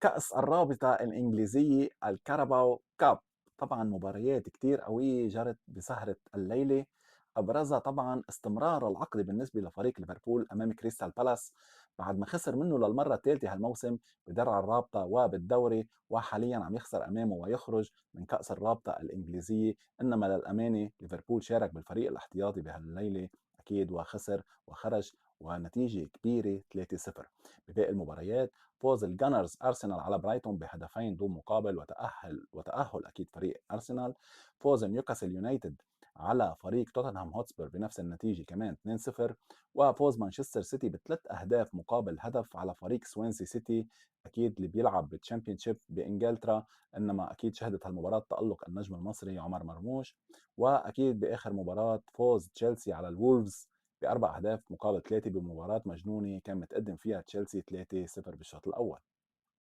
كأس الرابطة الإنجليزية الكاراباو كاب. طبعا مباريات كتير قوية جرت بسهرة الليلة، أبرزها طبعا استمرار العقد بالنسبة لفريق ليفربول أمام كريستال بالاس بعد ما خسر منه للمرة الثالثة هالموسم بدرع الرابطة وبالدوري، وحاليا عم يخسر أمامه ويخرج من كأس الرابطة الإنجليزية. إنما للأمانة ليفربول شارك بالفريق الاحتياطي بهالليلة أكيد وخسر وخرج ونتيجة كبيرة 3-0. بباقي المباريات فوز الجانرز أرسنال على برايتون بهدفين دون مقابل وتأهل أكيد فريق أرسنال. فوز نيوكاسل يونايتد على فريق توتنهام هوتسبير بنفس النتيجة كمان 2-0. وفوز مانشستر سيتي بثلاث أهداف مقابل هدف على فريق سوينسي سيتي أكيد اللي بيلعب بالتشامبيونشيب بإنجلترا. إنما أكيد شهدت هالمباراة تألق النجم المصري عمر مرموش. وأكيد بآخر مباراة فوز تشيلسي على الوولفز بأربع أهداف مقابل ثلاثة بمباراة مجنونة كان متقدم فيها تشيلسي 3-0 بالشوط الأول.